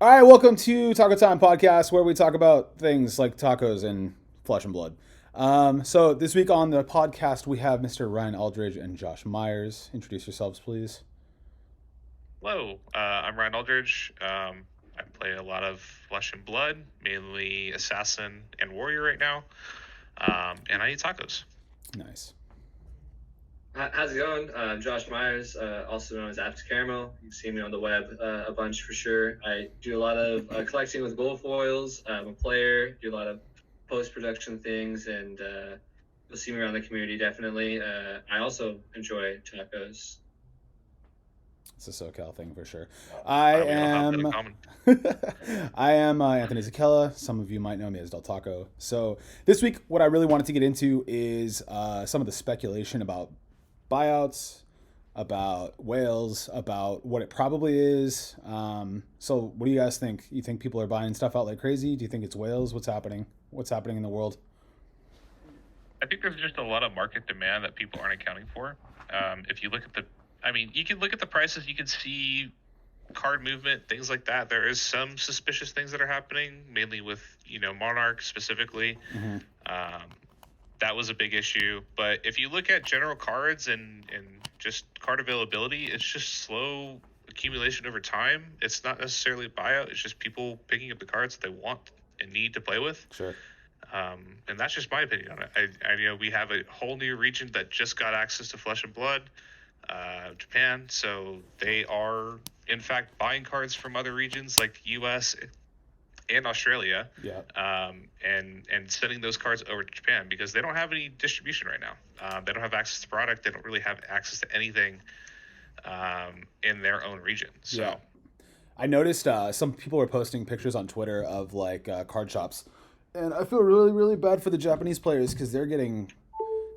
All right, welcome to Taco Time Podcast, where we talk about things like tacos and flesh and blood. So this week on the podcast, we have Mr. Ryan Aldridge and Josh Myers. Introduce yourselves, please. Hello, I'm Ryan Aldridge. I play a lot of Flesh and Blood, mainly Assassin and Warrior right now, and I eat tacos. Nice. How's it going? Josh Myers, also known as AppsCaramel. You've seen me on the web a bunch for sure. I do a lot of collecting with gold foils. I'm a player, do a lot of post-production things, and you'll see me around the community definitely. I also enjoy tacos. It's a SoCal thing for sure. I We all have that in am. common. I am Anthony Zakella. Some of you might know me as Del Taco. So this week, what I really wanted to get into is some of the speculation about buyouts, about whales, about what it probably is. So what do you guys think? You think people are buying stuff out like crazy? Do you think it's whales? What's happening? What's happening in the world? I think there's just a lot of market demand that people aren't accounting for. If you look at you can look at the prices, you can see card movement, things like that. There is some suspicious things that are happening, mainly with Monarch specifically. Mm-hmm. That was a big issue. But if you look at general cards and just card availability, it's just slow accumulation over time. It's not necessarily a buyout. It's just people picking up the cards that they want and need to play with. Sure. And that's just my opinion on it. I we have a whole new region that just got access to Flesh and Blood, Japan. So they are, in fact, buying cards from other regions like U.S. and Australia, Yeah. and sending those cards over to Japan because they don't have any distribution right now. They don't have access to product. They don't really have access to anything in their own region. So Yeah. I noticed some people were posting pictures on Twitter of like card shops, and I feel really, really bad for the Japanese players because they're getting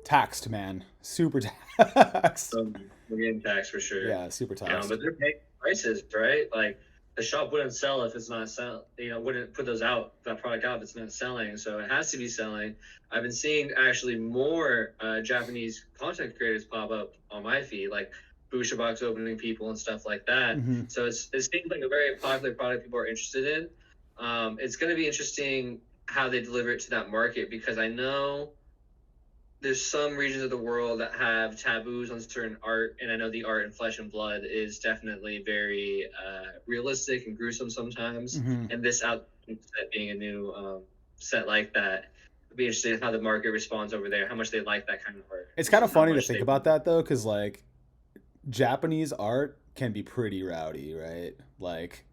taxed, man. Super taxed. We're getting taxed for sure. Yeah, super taxed. But they're paying prices, right? Like the shop wouldn't sell if it's not sell. Wouldn't put that product out if it's not selling. So it has to be selling. I've been seeing actually more Japanese content creators pop up on my feed, like booster box opening people and stuff like that. Mm-hmm. So it seems like a very popular product people are interested in. It's going to be interesting how they deliver it to that market because I know there's some regions of the world that have taboos on certain art, and I know the art in Flesh and Blood is definitely very realistic and gruesome sometimes. Mm-hmm. And this out set being a new set like that, it'd be interesting how the market responds over there, how much they like that kind of art. It's kind of funny to think about that though, because like Japanese art can be pretty rowdy, right? Like,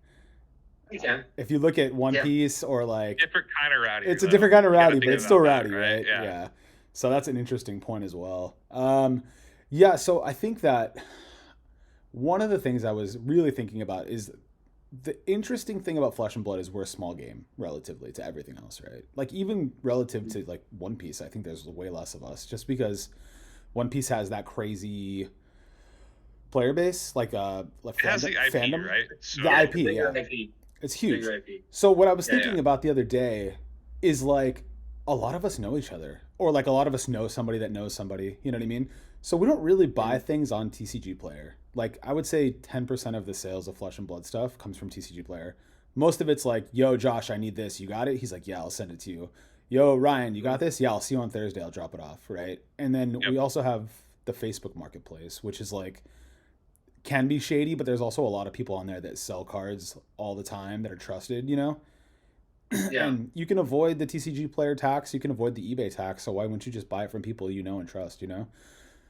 if you look at One Piece or like different kind of rowdy. It's a different kind of rowdy, but it's still rowdy, that, right? Yeah. So that's an interesting point as well. Yeah, so I think that one of the things I was really thinking about is the interesting thing about Flesh and Blood is we're a small game relatively to everything else, right? Like even relative to like One Piece, I think there's way less of us just because One Piece has that crazy player base, like it has the IP, fandom, right? So, the IP, yeah. IP. It's huge. IP. So what I was thinking about the other day is like a lot of us know each other, or like a lot of us know somebody that knows somebody. You know what I mean? So we don't really buy things on TCG Player. Like I would say 10% of the sales of Flesh and Blood stuff comes from TCG Player. Most of it's like, yo, Josh, I need this. You got it? He's like, yeah, I'll send it to you. Yo, Ryan, you got this? Yeah, I'll see you on Thursday. I'll drop it off, right? And then we also have the Facebook Marketplace, which is like can be shady, but there's also a lot of people on there that sell cards all the time that are trusted, you know? Yeah. And you can avoid the TCG Player tax, you can avoid the eBay tax, so why wouldn't you just buy it from people you know and trust, you know?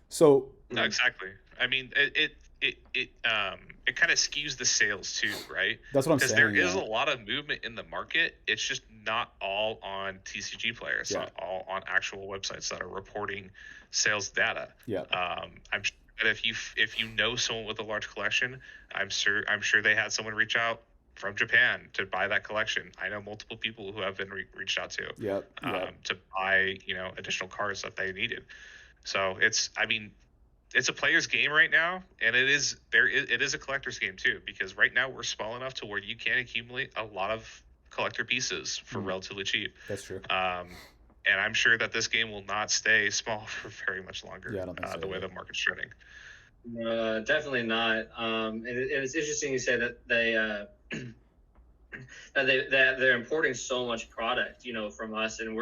So no, exactly. I mean, it kind of skews the sales too, right? That's what I'm saying. Because there is a lot of movement in the market. It's just not all on TCG Player. It's not all on actual websites that are reporting sales data. Yeah. I'm sure that if you know someone with a large collection, I'm sure they had someone reach out from Japan to buy that collection. I know multiple people who have been reached out to to buy additional cards that they needed. So it's a player's game right now, and it is a collector's game too, because right now we're small enough to where you can accumulate a lot of collector pieces for relatively cheap. That's true. And I'm sure that this game will not stay small for very much longer. Yeah, I don't think so, the way the market's trending. Definitely not. And it's interesting you say that they they're importing so much product, from us, and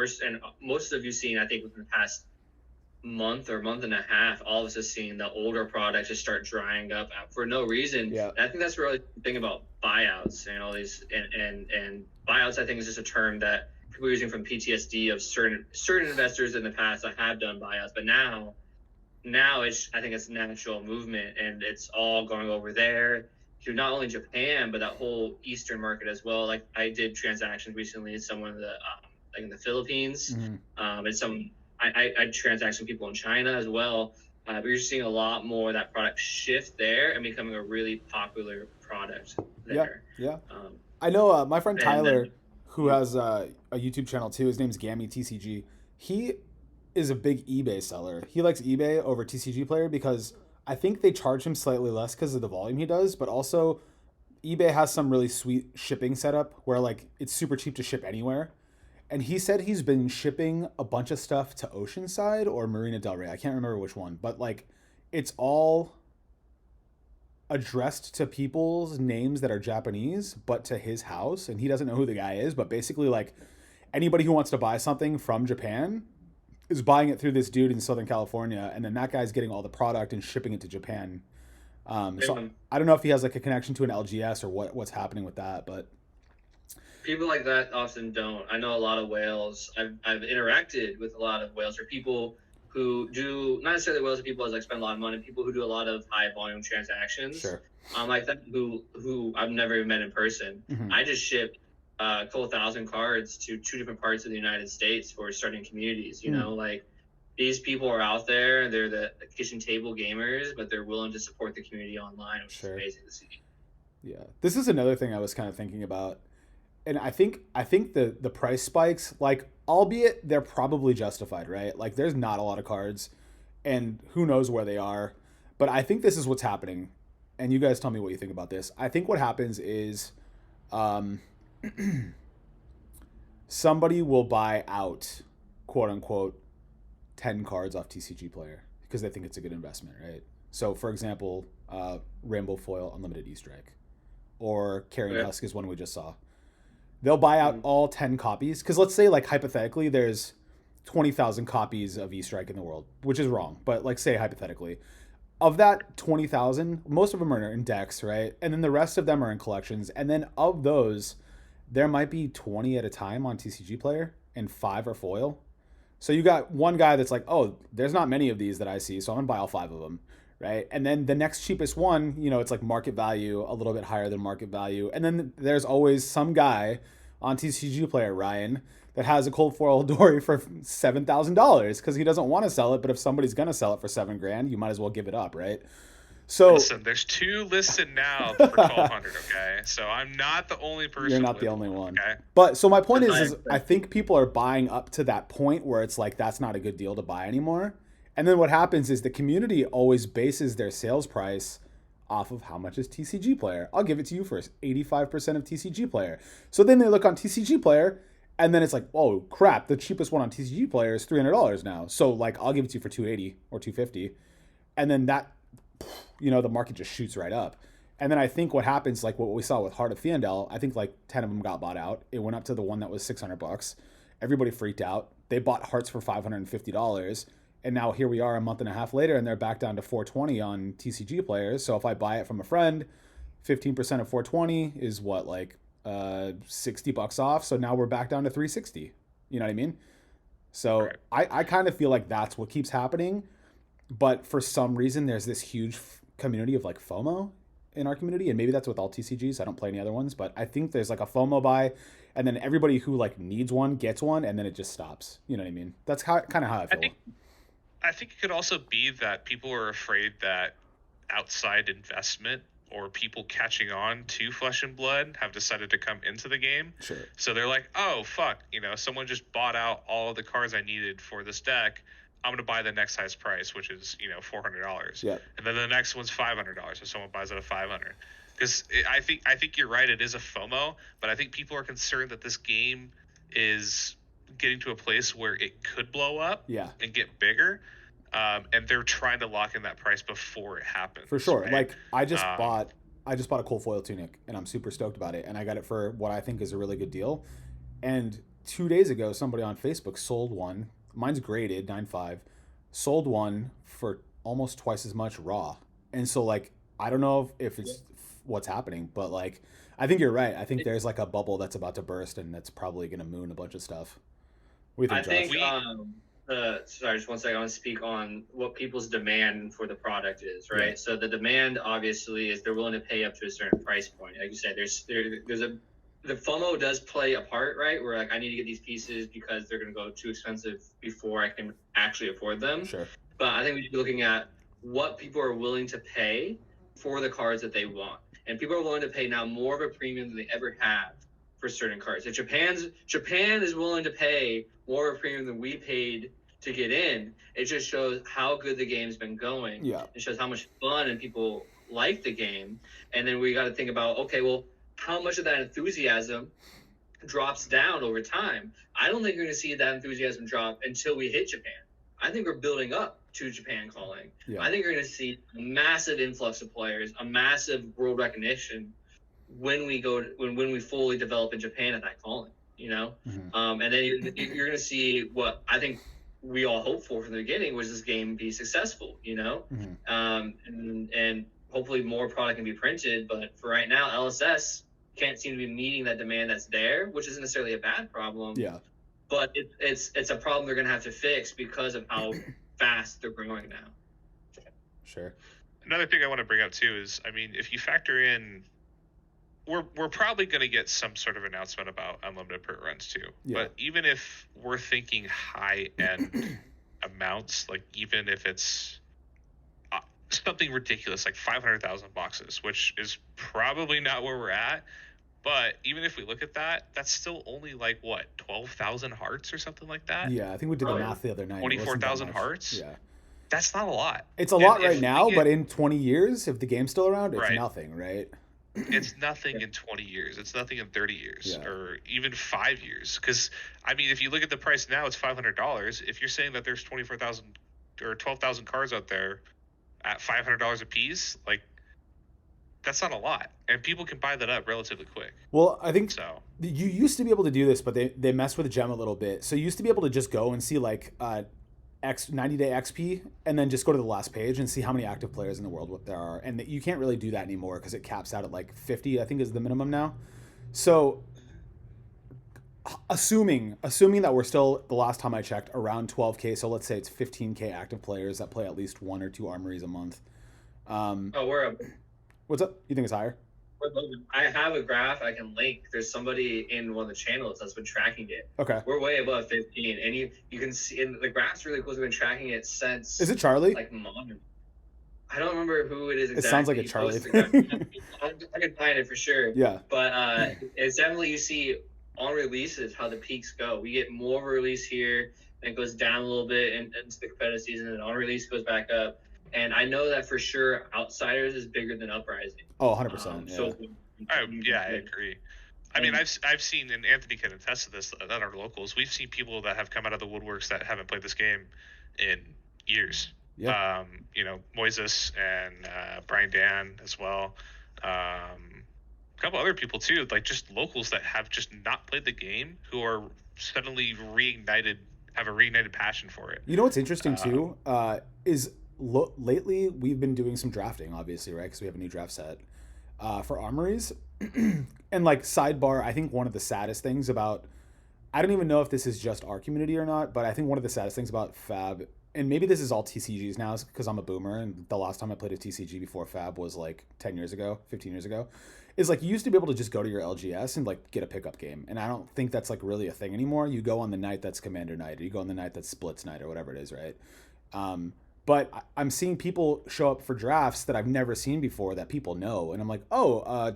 most of you seen, I think, within the past month or month and a half, all of us have seen the older products just start drying up for no reason. Yeah. And I think that's really the thing about buyouts and all these, and buyouts, I think, is just a term that people are using from PTSD of certain investors in the past that have done buyouts, but now I think it's natural movement, and it's all going over there to not only Japan but that whole Eastern market as well. Like, I did transactions recently with someone in the like in the Philippines, and I transact some people in China as well. But you're seeing a lot more of that product shift there and becoming a really popular product there. Yeah. I know my friend Tyler, who has a YouTube channel too. His name's Gammy TCG. He is a big eBay seller. He likes eBay over TCG Player because I think they charge him slightly less because of the volume he does, but also eBay has some really sweet shipping setup where like it's super cheap to ship anywhere. And he said he's been shipping a bunch of stuff to Oceanside or Marina Del Rey. I can't remember which one, but like it's all addressed to people's names that are Japanese, but to his house, and he doesn't know who the guy is, but basically like anybody who wants to buy something from Japan is buying it through this dude in Southern California, and then that guy's getting all the product and shipping it to Japan. So I don't know if he has like a connection to an LGS or what's happening with that, but people like that often don't. I know a lot of whales. I've interacted with a lot of whales, or people who do not necessarily whales, or people as like spend a lot of money, people who do a lot of high volume transactions. Sure. Like that, who I've never even met in person. I just shipped a couple thousand cards to 2 different parts of the United States for starting communities. Like, these people are out there. They're the kitchen table gamers, but they're willing to support the community online, which is amazing to see. Yeah, this is another thing I was kind of thinking about, and I think the price spikes, like, albeit they're probably justified, right? Like, there's not a lot of cards, and who knows where they are, but I think this is what's happening. And you guys tell me what you think about this. I think what happens is, somebody will buy out, quote unquote, 10 cards off TCG Player because they think it's a good investment, right? So, for example, Rainbow Foil Unlimited Easter Egg, or Carrying Husk is one we just saw. They'll buy out all 10 copies because, let's say, like, hypothetically, there's 20,000 copies of Easter Egg in the world, which is wrong, but like, say hypothetically, of that 20,000, most of them are in decks, right? And then the rest of them are in collections. And then of those, there might be 20 at a time on TCG Player and 5 are foil. So you got one guy that's like, oh, there's not many of these that I see, so I'm gonna buy all 5 of them, right? And then the next cheapest one, it's like market value, a little bit higher than market value. And then there's always some guy on TCG Player, Ryan, that has a cold foil Dory for $7,000 because he doesn't want to sell it. But if somebody's gonna sell it for $7,000, you might as well give it up, right? So listen, there's 2 listed now for 1,200. Okay, so I'm not the only person. You're not the only one. Okay, but so my point is I think people are buying up to that point where it's like that's not a good deal to buy anymore. And then what happens is the community always bases their sales price off of how much is TCG Player. I'll give it to you first, 85% of TCG Player. So then they look on TCG Player. And then it's like, oh crap, the cheapest one on TCG Player is $300 now. So like, I'll give it to you for $280 or $250, and then that, the market just shoots right up. And then I think what happens, like what we saw with Heart of Theandel, I think like 10 of them got bought out. It went up to the one that was $600. Everybody freaked out. They bought Hearts for $550, and now here we are a month and a half later, and they're back down to $420 on TCG Players. So if I buy it from a friend, 15% of $420 is what, like $60 off. So now we're back down to $360. You know what I mean? So right. I kind of feel like that's what keeps happening. But for some reason, there's this huge community of like FOMO in our community. And maybe that's with all TCGs. I don't play any other ones. But I think there's like a FOMO buy. And then everybody who like needs one gets one. And then it just stops. You know what I mean? That's kind of how I feel. I think it could also be that people are afraid that outside investment or people catching on to Flesh and Blood have decided to come into the game. Sure. So they're like, oh, fuck, someone just bought out all of the cards I needed for this deck. I'm going to buy the next highest price, which is, $400. Yeah. And then the next one's $500 if someone buys it at $500. Because I think you're right, it is a FOMO, but I think people are concerned that this game is getting to a place where it could blow up and get bigger. And they're trying to lock in that price before it happens. For sure. Right? Like, I just bought I just bought a cold foil tunic and I'm super stoked about it, and I got it for what I think is a really good deal. And 2 days ago, somebody on Facebook sold one. Mine's graded 9.5. Sold one for almost twice as much raw. And so like I don't know if it's what's happening, but like I think you're right. I think there's like a bubble that's about to burst, and that's probably going to moon a bunch of stuff. What do you think, Josh? Sorry, just one second. I want to speak on what people's demand for the product is, right? Yeah. So the demand obviously is they're willing to pay up to a certain price point. Like you said, the FOMO does play a part, right? Where like I need to get these pieces because they're going to go too expensive before I can actually afford them. Sure. But I think we should be looking at what people are willing to pay for the cards that they want, and people are willing to pay now more of a premium than they ever have for certain cards. If Japan is willing to pay more of a premium than we paid to get in, it just shows how good the game's been going. Yeah. It shows how much fun and people like the game. And then we got to think about, okay, well, how much of that enthusiasm drops down over time? I don't think we're going to see that enthusiasm drop until we hit Japan. I think we're building up to Japan calling. Yeah. I think we're going to see a massive influx of players, a massive world recognition when we fully develop in Japan at that calling, you know? Mm-hmm. And then you're going to see what I think we all hoped for from the beginning was this game be successful, you know? Mm-hmm. And hopefully more product can be printed. But for right now, LSS can't seem to be meeting that demand that's there, which isn't necessarily a bad problem. Yeah. But it's a problem they're going to have to fix because of how fast they're growing now. Sure. Another thing I want to bring up too is, I mean, if you factor in, we're probably going to get some sort of announcement about unlimited print runs too. Yeah. But even if we're thinking high end amounts, like even if it's something ridiculous like 500,000 boxes, which is probably not where we're at. But even if we look at that, that's still only like what, 12,000 hearts or something like that? Yeah, I think we did the math the other night. 24,000 hearts? Yeah. That's not a lot. It's a lot right now, but in 20 years, if the game's still around, it's nothing, right? It's nothing in 20 years. It's nothing in 30 years or even 5 years. Because, I mean, if you look at the price now, it's $500. If you're saying that there's 24,000 or 12,000 cards out there at $500 a piece, like, that's not a lot, and people can buy that up relatively quick. Well, I think so. You used to be able to do this, but they messed with the gem a little bit. So you used to be able to just go and see like 90-day XP, and then just go to the last page and see how many active players in the world there are. And you can't really do that anymore because it caps out at like 50, I think is the minimum now. So assuming that we're still, the last time I checked, around 12K, so let's say it's 15K active players that play at least 1 or 2 armories a month. We're up. What's up? You think it's higher? I have a graph I can link. There's somebody in one of the channels that's been tracking it. Okay. We're way above 15, and you can see, and the graph's really cool. We've been tracking it since. Is it Charlie? Like modern. I don't remember who it is exactly. It sounds like a Charlie thing. I can find it for sure. Yeah. But it's definitely, you see on releases how the peaks go. We get more of a release here, and it goes down a little bit into the competitive season, and on release goes back up. And I know that for sure Outsiders is bigger than Uprising. Oh, 100%. Yeah. I agree. I mean, I've seen, and Anthony can attest to this, at our locals, we've seen people that have come out of the woodworks that haven't played this game in years. Yeah. Moises and Brian Dan as well. A couple other people too, like just locals that have just not played the game, who are suddenly have a reignited passion for it. You know what's interesting too is lately we've been doing some drafting, obviously, right? Because we have a new draft set for armories. And like sidebar, I think one of the saddest things about, I don't even know if this is just our community or not, but I think one of the saddest things about Fab, and maybe this is all TCGs now because I'm a boomer, and the last time I played a TCG before Fab was like 10 years ago, 15 years ago, is like you used to be able to just go to your LGS and like get a pickup game. And I don't think that's like really a thing anymore. You go on the night that's Commander night, or you go on the night that's Splits night, or whatever it is, right? But I'm seeing people show up for drafts that I've never seen before that people know. And I'm like,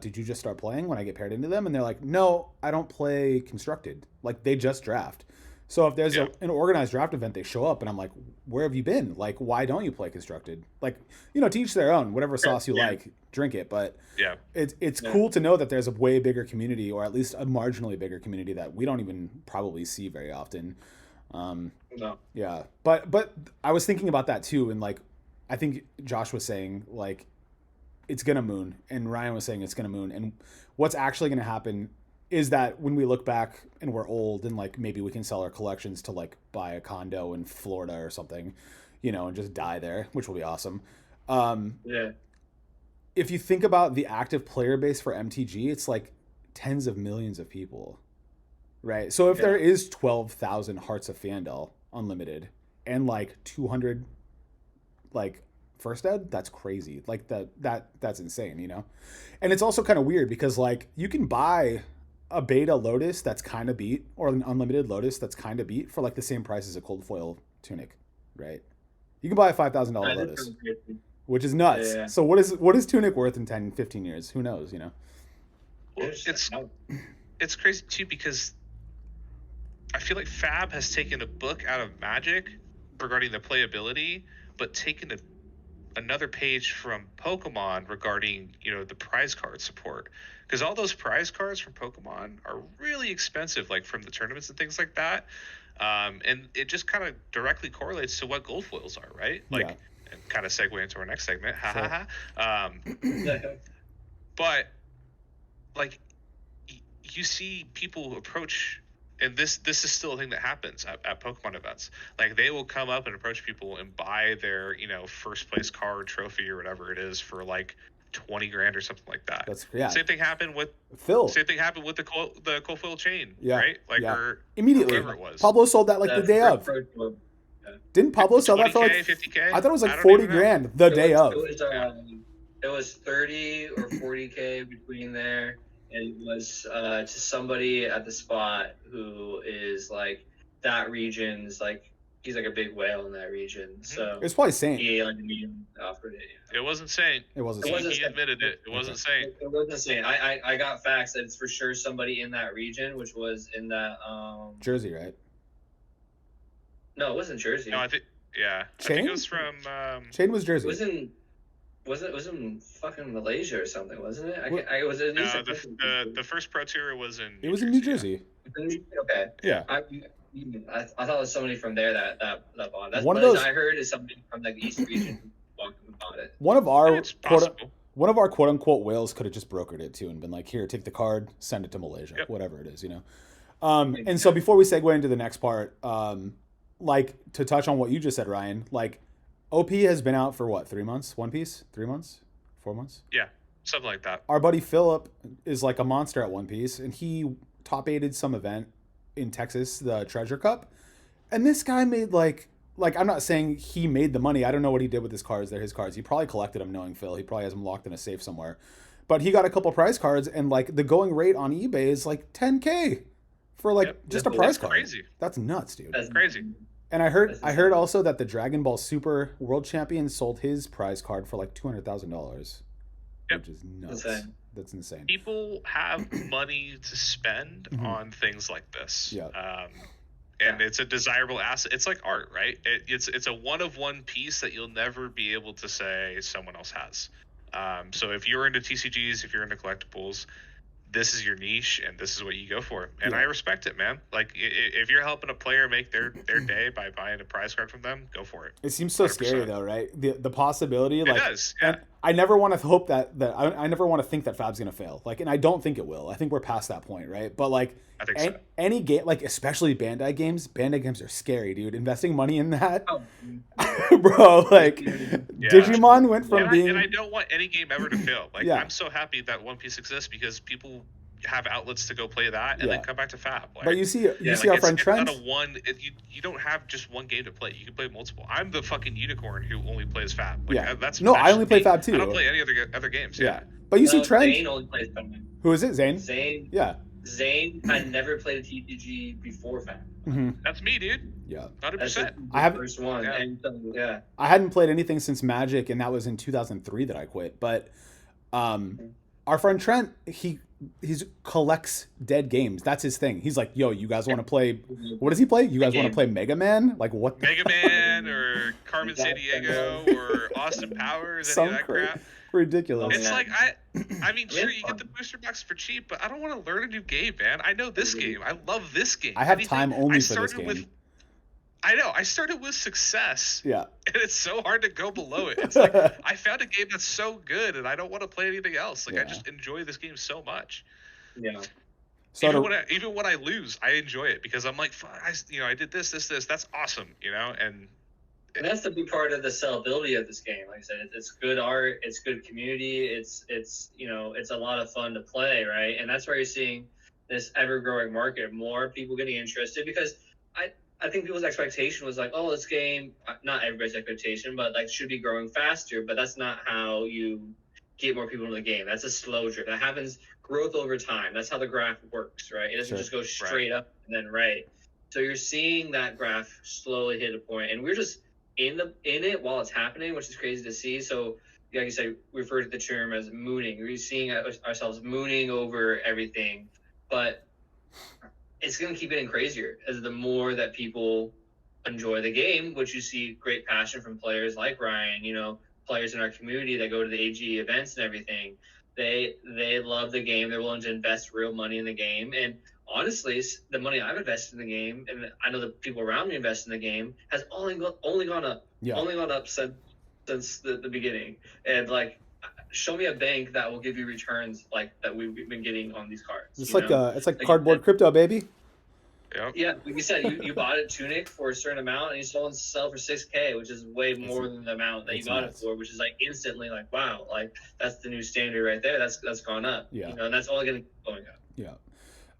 did you just start playing when I get paired into them? And they're like, no, I don't play Constructed. Like, they just draft. So if there's an organized draft event, they show up, and I'm like, where have you been? Like, why don't you play Constructed? Like, to each their own. Whatever sauce you like, drink it. But it's cool to know that there's a way bigger community, or at least a marginally bigger community, that we don't even probably see very often. No. Yeah, but I was thinking about that too, and like I think Josh was saying, like, it's gonna moon, and Ryan was saying it's gonna moon, and what's actually gonna happen is that when we look back and we're old and like maybe we can sell our collections to like buy a condo in Florida or something, and just die there, which will be awesome. Yeah. If you think about the active player base for MTG, it's like tens of millions of people, right? So if there is 12,000 Hearts of Fandel unlimited and like 200 like first ed, that's crazy. Like that's insane, And it's also kind of weird because like you can buy a beta Lotus that's kind of beat, or an unlimited Lotus that's kind of beat for like the same price as a cold foil tunic, right? You can buy a $5,000 Lotus, which is nuts. Yeah. So what is tunic worth in 10, 15 years? Who knows, Well, it's crazy too because I feel like Fab has taken a book out of Magic regarding the playability, but taken another page from Pokemon regarding, the prize card support. Because all those prize cards from Pokemon are really expensive, like from the tournaments and things like that. And it just kind of directly correlates to what gold foils are, right? Like, and kind of segue into our next segment. But like, you see people approach, and this is still a thing that happens at Pokemon events. Like, they will come up and approach people and buy their, first place card, trophy, or whatever it is for like $20,000 or something like that. Same thing happened with Phil. Same thing happened with the cold foil chain, right? Like, or immediately, whatever it was. Pablo sold that like the day of. Didn't Pablo sell that for like 50K? I thought it was like $40,000 the day of. It was 30 or 40K between there. And it was to somebody at the spot who is like that region's like, he's like a big whale in that region. So it's probably Saint. He offered it. It wasn't Saint. It wasn't Saint. Saint. He admitted it. It wasn't Saint. It wasn't Saint. I got facts that it's for sure somebody in that region, which was in that Jersey, right? No, it wasn't Jersey. No, I think Chain? I think it was from Chain was Jersey. It was in fucking Malaysia or something, wasn't it? The first Pro Tour was in. It was in New Jersey. Okay. Yeah. I thought it was somebody from there that bought. That's one of those. I heard is somebody from like the East region who bought it. One of our quote unquote whales could have just brokered it too and been like, here, take the card, send it to Malaysia, whatever it is, And so before we segue into the next part, like to touch on what you just said, Ryan, like. OP has been out for what, 3 months? One Piece? 3 months? 4 months? Yeah, something like that. Our buddy Philip is like a monster at One Piece, and he top 8'd some event in Texas, the Treasure Cup. And this guy made like I'm not saying he made the money. I don't know what he did with his cards. They're his cards. He probably collected them knowing Phil. He probably has them locked in a safe somewhere. But he got a couple prize cards, and like the going rate on eBay is like $10K for like just a prize card. Crazy. That's nuts, dude. That's crazy. And I heard also that the Dragon Ball Super World Champion sold his prize card for like $200,000, which is nuts. That's insane. People have money to spend on things like this. Yeah. And it's a desirable asset. It's like art, right? It's a one of one piece that you'll never be able to say someone else has. So if you're into TCGs, if you're into collectibles, this is your niche and this is what you go for. And I respect it, man. Like, if you're helping a player make their day by buying a prize card from them, go for it. It seems so 100%. Scary though, right? The possibility, like, it does. Yeah. And I never want to hope that I never want to think that Fab's going to fail. Like, and I don't think it will. I think we're past that point, right? But like, I think so. Any game, like especially Bandai games are scary, dude. Investing money in that, bro. Like, Digimon went from being. And I don't want any game ever to fail. Like, I'm so happy that One Piece exists because people have outlets to go play that and then come back to Fab. Like, but you see our friend Trent. It's not you don't have just one game to play. You can play multiple. I'm the fucking unicorn who only plays Fab. Like, that's I only play Fab too. I don't play any other games. Yeah. But you see Trent. Zane only plays Fab. Who is it? Zane. Zane. Yeah. Zane had never played a TCG before Fab. Mm-hmm. That's me, dude. Yeah. 100%. I have first one. Yeah. And, I hadn't played anything since Magic, and that was in 2003 that I quit. But our friend Trent, he collects dead games. That's his thing. He's like, yo, you guys want to play? What does he play? You guys want to play Mega Man? Like what? Mega Man or Carmen Sandiego or Austin Powers? Any of that crap. Ridiculous. It's like I mean, sure, you get the booster box for cheap, but I don't want to learn a new game, man. I know this game. I love this game. I have time only for this game. I know. I started with success. Yeah. And it's so hard to go below it. It's like, I found a game that's so good, and I don't want to play anything else. Like, I just enjoy this game so much. Yeah. So even when I lose, I enjoy it because I'm like, I did this. That's awesome, And that's the big part of the sellability of this game. Like I said, it's good art, it's good community, it's it's a lot of fun to play, right? And that's where you're seeing this ever-growing market, more people getting interested, because I think people's expectation was like, oh, this game, not everybody's expectation, but like should be growing faster, but that's not how you get more people into the game. That's a slow drip. That happens growth over time. That's how the graph works, right? It doesn't just go straight up and then right. So you're seeing that graph slowly hit a point, and we're just in it while it's happening, which is crazy to see. So, like you said, we refer to the term as mooning. We're seeing ourselves mooning over everything, but it's going to keep getting crazier as the more that people enjoy the game, which you see great passion from players like Ryan, players in our community that go to the AG events and everything. They love the game. They're willing to invest real money in the game. And honestly, the money I've invested in the game, and I know the people around me invest in the game, has only gone up. Yeah. Only gone up since the beginning. And like, show me a bank that will give you returns like that we've been getting on these cards. It's like cardboard crypto, baby. Yep. Yeah, like you said, you bought a Tunic for a certain amount, and you sold and sell for $6,000, which is way more than the amount that you got it for, which is like instantly like, wow, like that's the new standard right there. That's gone up. Yeah. And that's only going to keep going up.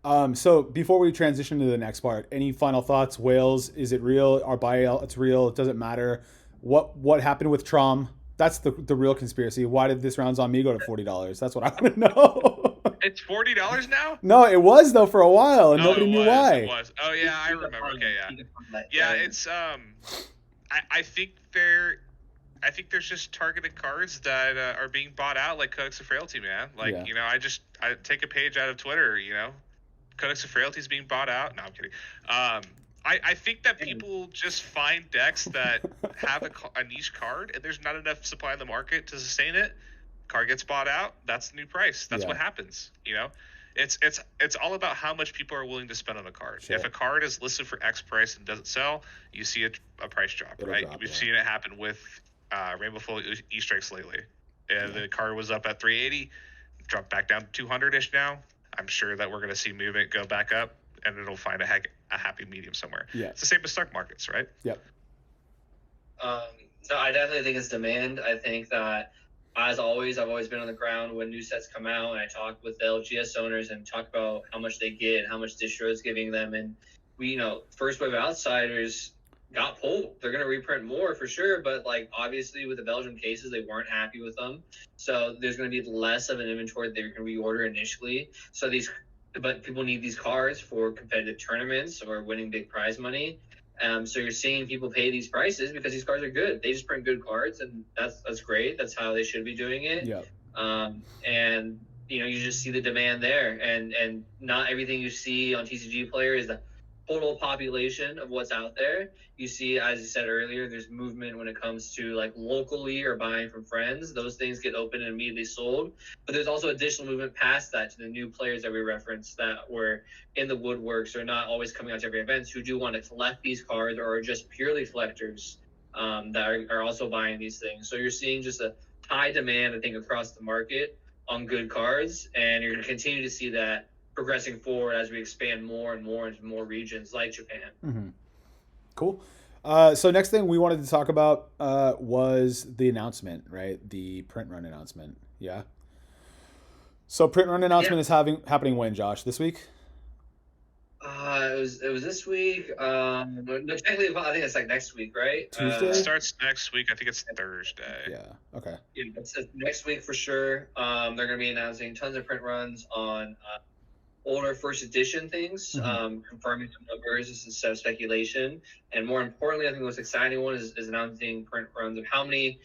Yeah. So before we transition to the next part, any final thoughts? Whales, is it real? Our buyout, it's real. It doesn't matter. What happened with Trom? That's the real conspiracy. Why did this rounds on me go to $40? That's what I want to know. It's $40 now? No, it was though for a while, and nobody knew why. It was. Oh yeah, I remember. Okay, yeah. Yeah, it's I think there's just targeted cards that are being bought out, like Codex of Frailty, man. Like I take a page out of Twitter. Codex of Frailty is being bought out. No, I'm kidding. I think that people just find decks that have a niche card, and there's not enough supply in the market to sustain it. Card gets bought out. That's the new price. That's what happens. It's all about how much people are willing to spend on a card. Sure. If a card is listed for X price and doesn't sell, you see a price drop, right? We've seen it happen with Rainbow Full E-Strikes lately. And the card was up at 380, dropped back down to 200-ish now. I'm sure that we're going to see movement go back up, and it'll find a happy medium somewhere. Yeah. It's the same with stock markets, right? Yep. So I definitely think it's demand. I think that, as always, I've always been on the ground when new sets come out, and I talk with the LGS owners and talk about how much they get and how much distro is giving them. And we, first wave outsiders got pulled. They're going to reprint more for sure, but like obviously with the Belgium cases, they weren't happy with them. So there's going to be less of an inventory that they're going to reorder initially. But people need these cards for competitive tournaments or winning big prize money. So you're seeing people pay these prices because these cards are good. They just print good cards, and that's great. That's how they should be doing it. Yeah. And you just see the demand there, and not everything you see on TCG Player is the total population of what's out there. You see, as you said earlier, there's movement when it comes to like locally or buying from friends. Those things get open and immediately sold. But there's also additional movement past that to the new players that we referenced that were in the woodworks or not always coming out to every event, who do want to collect these cards or are just purely collectors that are also buying these things. So you're seeing just a high demand, I think, across the market on good cards, and you're going to continue to see that progressing forward as we expand more and more into more regions like Japan. Mm-hmm. Cool. So next thing we wanted to talk about was the announcement, right? The print run announcement. Yeah. So print run announcement is happening when, Josh? This week? It was this week. Technically, I think it's like next week, right? Tuesday? It starts next week. I think it's Thursday. Yeah. Okay. Yeah, it's next week for sure. They're going to be announcing tons of print runs on older first edition things, confirming some numbers instead of speculation. And more importantly, I think the most exciting one is announcing print runs of how many,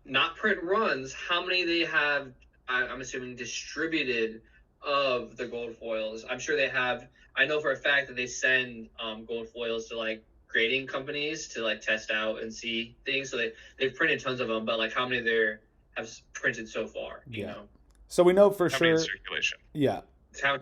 not print runs, how many they have, I'm assuming, distributed of the gold foils. I'm sure they have, I know for a fact that they send gold foils to like grading companies to like test out and see things. So they've printed tons of them, but like how many they have printed so far, you know? So we know for how sure. many in circulation. Yeah. How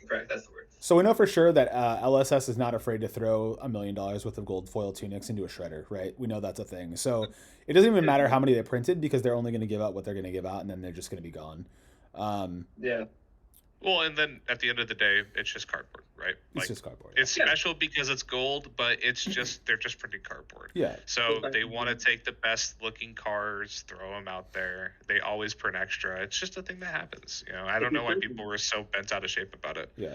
correct? That's the word. So we know for sure that LSS is not afraid to throw $1 million worth of gold foil tunics into a shredder, right? We know that's a thing. So it doesn't even matter how many they printed because they're only going to give out what they're going to give out, and then they're just going to be gone. Yeah. Well, and then at the end of the day, it's just cardboard, right? It's just cardboard. It's special because it's gold, but they're just printing cardboard. Yeah. So they want to take the best looking cards, throw them out there. They always print extra. It's just a thing that happens. I don't know why people were so bent out of shape about it. Yeah.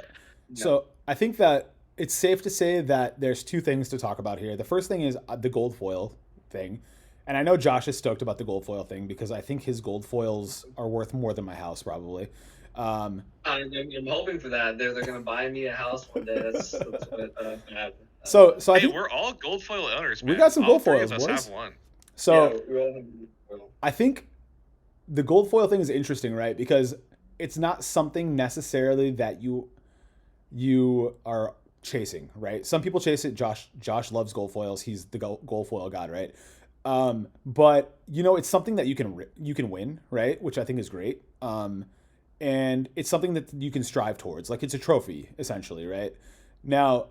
So I think that it's safe to say that there's two things to talk about here. The first thing is the gold foil thing. And I know Josh is stoked about the gold foil thing because I think his gold foils are worth more than my house probably. I'm hoping for that. They're going to buy me a house one day. That's what I So I think we're all gold foil owners, man. We got some all gold foils, boys. Have one. So I think the gold foil thing is interesting, right? Because it's not something necessarily that you are chasing, right? Some people chase it. Josh loves gold foils. He's the gold foil god, right? But it's something that you can win, right? Which I think is great. And it's something that you can strive towards. Like it's a trophy, essentially, right? Now,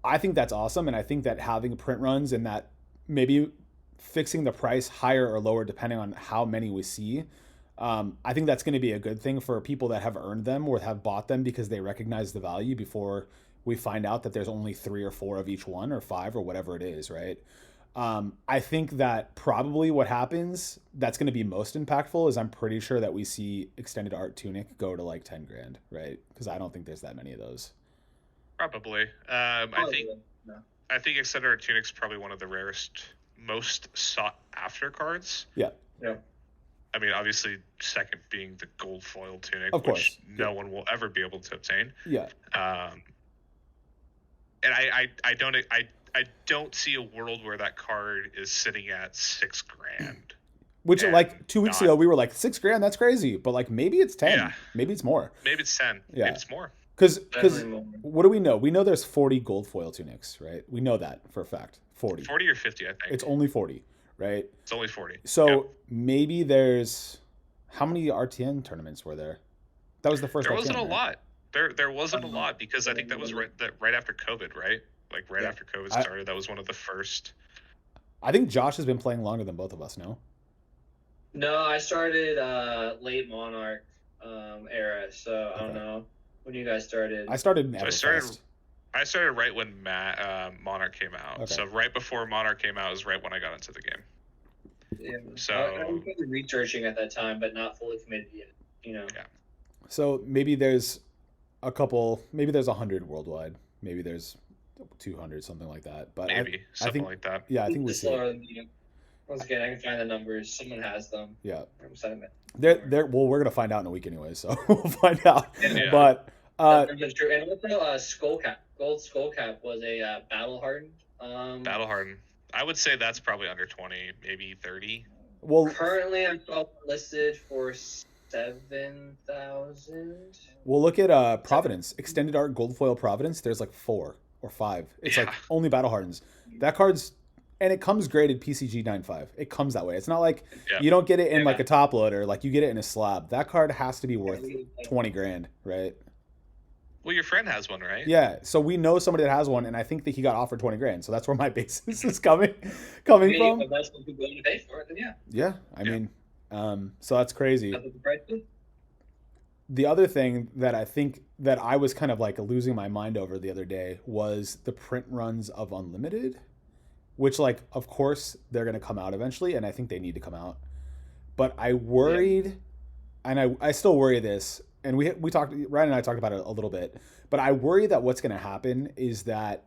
I think that's awesome. And I think that having print runs and that maybe fixing the price higher or lower, depending on how many we see, I think that's going to be a good thing for people that have earned them or have bought them because they recognize the value before we find out that there's only 3 or 4 of each one or 5 or whatever it is, right? I think that probably what happens that's going to be most impactful is I'm pretty sure that we see extended art tunic go to like 10 grand, right? Because I don't think there's that many of those. Probably. I think extended art tunic's probably one of the rarest, most sought after cards. Yeah. I mean, obviously, second being the gold foil tunic, of course. Which no one will ever be able to obtain. Yeah. And I don't see a world where that card is sitting at $6 grand. Which like 2 weeks ago we were like $6 grand, that's crazy. But like maybe it's 10. Yeah. Maybe it's more. Maybe it's 10. Yeah. Maybe it's more. Because what do we know? We know there's 40 gold foil tunics, right? We know that for a fact. 40. 40 or 50, I think. It's only 40, right? It's only 40. So maybe there's how many RTN tournaments were there? That was the first. There wasn't RTN, a right? lot. There wasn't a lot because I think that was right after COVID, right? Like after COVID started, that was one of the first. I think Josh has been playing longer than both of us. No, I started late Monarch era, so I don't know when you guys started. I started. I started right when Monarch came out. Okay. So right before Monarch came out is right when I got into the game. Yeah. So I was researching at that time, but not fully committed yet. Yeah. So maybe there's a couple. Maybe there's 100 worldwide. Maybe there's 200, something like that. But maybe something like that. Yeah, I think we see. Once again, I can find the numbers. Someone has them. Yeah. Well, we're gonna find out in a week anyway, so we'll find out. Yeah. But that's true. And also, skull cap, gold skull cap was a battle hardened. Battle hardened. I would say that's probably under 20, maybe 30. Well, currently I'm listed for 7,000. Well, look at Providence, extended art gold foil Providence. There's like 4 or 5. It's like only battle hardens. That card's and it comes graded PCG 9.5. It comes that way. It's not like you don't get it in like a top loader, like you get it in a slab. That card has to be worth 20 grand, right? Well, your friend has one, right? Yeah. So we know somebody that has one, and I think that he got offered 20 grand. So that's where my basis is coming from. If that's what people willing to pay for it, then yeah. Yeah. I mean, so that's crazy. The other thing that I think that I was kind of like losing my mind over the other day was the print runs of Unlimited, which like, of course, they're going to come out eventually, and I think they need to come out. But I worried, and I still worry this, and we talked, Ryan and I talked about it a little bit, but I worry that what's going to happen is that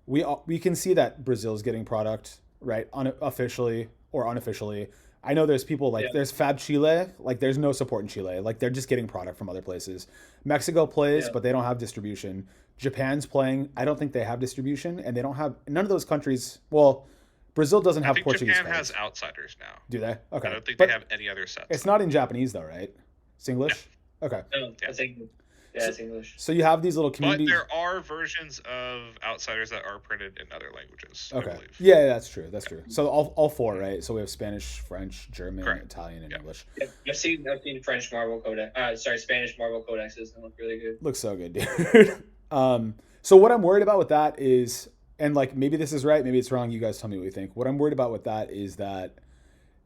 we can see that Brazil's getting product, right, officially or unofficially. I know there's people like there's Fab Chile, like there's no support in Chile, like they're just getting product from other places. Mexico plays, but they don't have distribution. Japan's playing, I don't think they have distribution, and they don't have none of those countries. Well, Brazil doesn't have Portuguese. Japan has outsiders now. Do they? Okay. I don't think they have any other sets. It's not in Japanese though, right? It's English. Yeah. Okay. No, it's English. Yeah, it's English. So you have these little communities. But there are versions of outsiders that are printed in other languages. Okay. I believe. Yeah, that's true. That's true. So all 4, right? So we have Spanish, French, German, Italian, and English. Yeah, I've seen French Marvel Codex. Spanish Marvel Codexes. They look really good. Looks so good, dude. So what I'm worried about with that is, and like maybe this is right, maybe it's wrong. You guys tell me what you think. What I'm worried about with that is that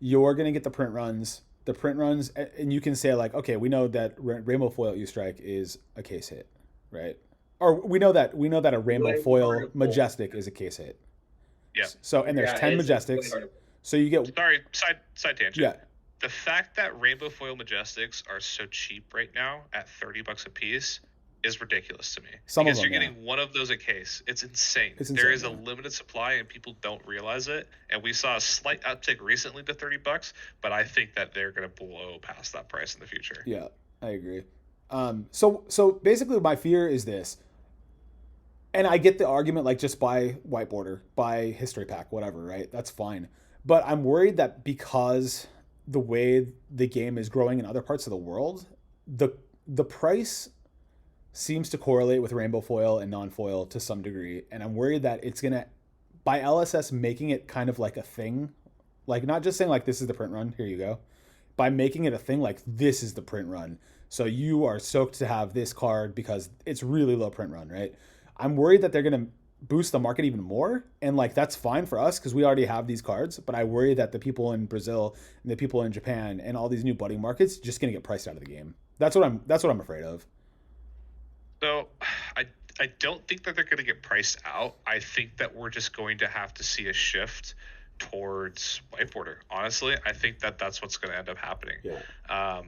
you're gonna get the print runs. The print runs, and you can say like, okay, we know that Rainbow Foil U-Strike is a case hit, right? Or we know that a Rainbow Way Foil harder to pull. Majestic is a case hit. Yeah. So and there's Yeah, 10 it's way Majestics, harder. so you get Sorry, side tangent. yeah. The fact that Rainbow Foil Majestics are so cheap right now at $30 a piece is ridiculous to me. Some because of them, you're getting one of those a case. It's insane. There is a limited supply and people don't realize it. And we saw a slight uptick recently to $30, but I think that they're going to blow past that price in the future. Yeah, I agree. So basically, my fear is this, and I get the argument like just buy whiteboarder, buy history pack, whatever, right? That's fine. But I'm worried that because the way the game is growing in other parts of the world, the price seems to correlate with rainbow foil and non-foil to some degree, and I'm worried that it's gonna, by LSS making it kind of like a thing, like not just saying like this is the print run, here you go, by making it a thing like this is the print run, so you are stoked to have this card because it's really low print run, right? I'm worried that they're gonna boost the market even more, and like that's fine for us because we already have these cards, but I worry that the people in Brazil and the people in Japan and all these new budding markets just gonna get priced out of the game. That's what I'm afraid of. So I I don't think that they're going to get priced out. I think that we're just going to have to see a shift towards whiteboarder. Honestly, I think that that's what's going to end up happening. Yeah.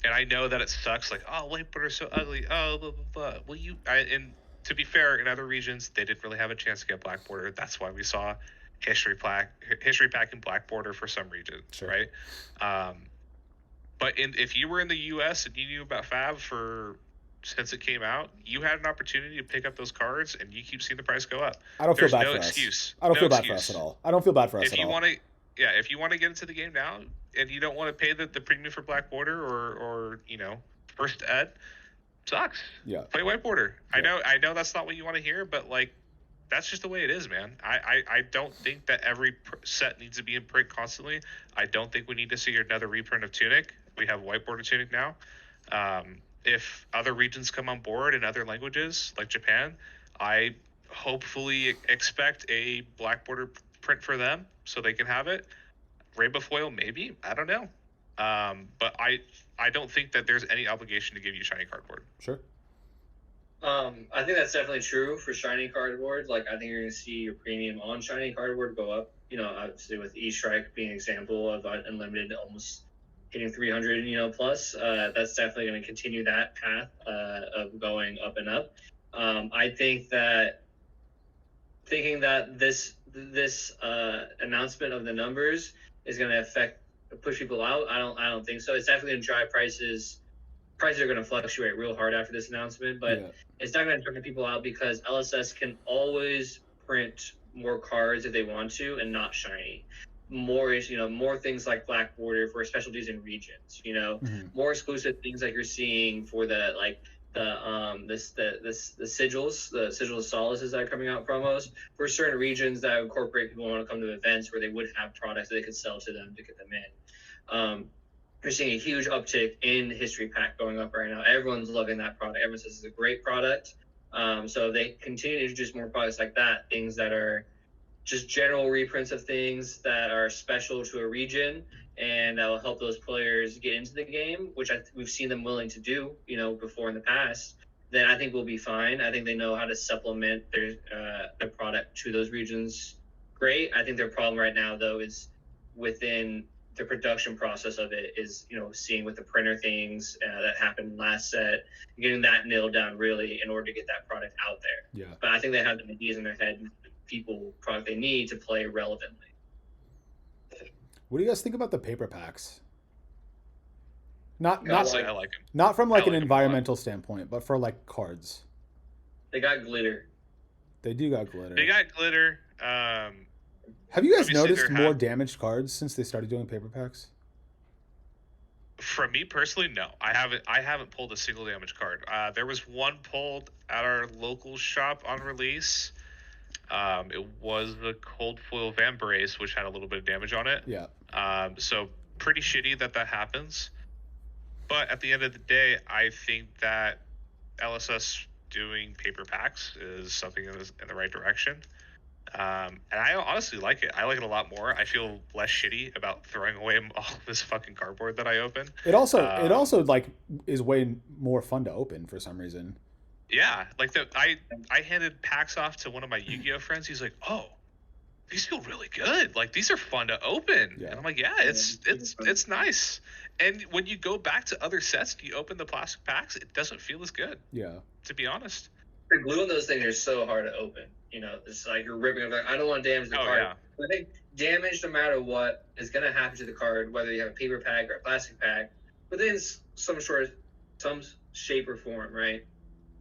And I know that it sucks. Like, oh, whiteboarder's so ugly. Oh, blah blah blah. Well, and to be fair, in other regions they didn't really have a chance to get black border. That's why we saw history pack and black border for some regions, Sure. right? But if you were in the U.S. and you knew about Fab since it came out, you had an opportunity to pick up those cards, and you keep seeing the price go up. I don't feel bad no for excuse. us. I don't No feel bad for excuse. us at all. I don't feel bad for us If at you all. want to, yeah, if you want to get into the game now and you don't want to pay the premium for black border or first ed, sucks. Yeah. Play white border. Yeah. I know that's not what you want to hear, but like that's just the way it is, man. I don't think that every set needs to be in print constantly. I don't think we need to see another reprint of Tunic. We have white border Tunic now. If other regions come on board in other languages like Japan, I hopefully expect a black border print for them so they can have it. Rainbow foil, maybe. I don't know. But I don't think that there's any obligation to give you shiny cardboard. Sure. I think that's definitely true for shiny cardboard. Like, I think you're going to see your premium on shiny cardboard go up. Obviously with E-Strike being an example of unlimited almost hitting 300, plus. That's definitely going to continue that path of going up and up. I think that thinking that this announcement of the numbers is going to push people out, I don't think so. It's definitely going to drive prices. Prices are going to fluctuate real hard after this announcement, but It's not going to turn people out because LSS can always print more cards if they want to and not shiny. More things like black border for specialties and regions, more exclusive things like you're seeing for the sigils, the sigil of solaces that are coming out promos for certain regions that incorporate people who want to come to events where they would have products that they could sell to them to get them in. You're seeing a huge uptick in history pack going up right now. Everyone's loving that product. Everyone says it's a great product. So if they continue to introduce more products like that, things that are just general reprints of things that are special to a region and that will help those players get into the game, which we've seen them willing to do, before in the past, then I think we'll be fine. I think they know how to supplement their product to those regions. Great. I think their problem right now, though, is within the production process of it is, seeing with the printer things that happened last set, getting that nailed down really in order to get that product out there. Yeah. But I think they have the ideas in their head, product they need to play relevantly. What do you guys think about the paper packs? I like them. Not from like an environmental standpoint, but for like cards. They got glitter. They do got glitter. They got glitter. Have you guys noticed more damaged cards since they started doing paper packs? For me personally, no. I haven't pulled a single damaged card. There was one pulled at our local shop on release. It was the cold foil Vambrace, which had a little bit of damage on it. Yeah. So pretty shitty that happens. But at the end of the day, I think that LSS doing paper packs is something in the right direction. And I honestly like it. I like it a lot more. I feel less shitty about throwing away all this fucking cardboard that I open. It also like is way more fun to open for some reason. Yeah, like I handed packs off to one of my Yu-Gi-Oh friends. He's like, "Oh, these feel really good. Like these are fun to open." Yeah. And I'm like, "Yeah, it's nice." And when you go back to other sets, you open the plastic packs, it doesn't feel as good. Yeah. To be honest. The glue on those things are so hard to open. It's like you're ripping it. I don't want to damage the card. Yeah. I think damage, no matter what, is going to happen to the card, whether you have a paper pack or a plastic pack, within some shape or form, right?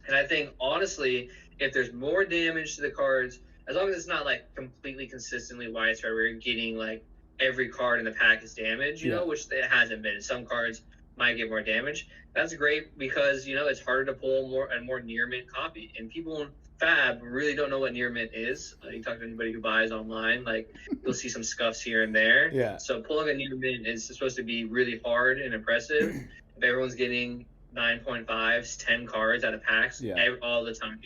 And I think, honestly, if there's more damage to the cards, as long as it's not, like, completely consistently widespread where you're getting, like, every card in the pack is damaged, which it hasn't been. Some cards might get more damage. That's great because, it's harder to pull a more near mint copy. And people in Fab really don't know what near mint is. You talk to anybody who buys online, like, you'll see some scuffs here and there. Yeah. So pulling a near mint is supposed to be really hard and impressive. If everyone's getting 9.5s, 10 cards out of packs all the time,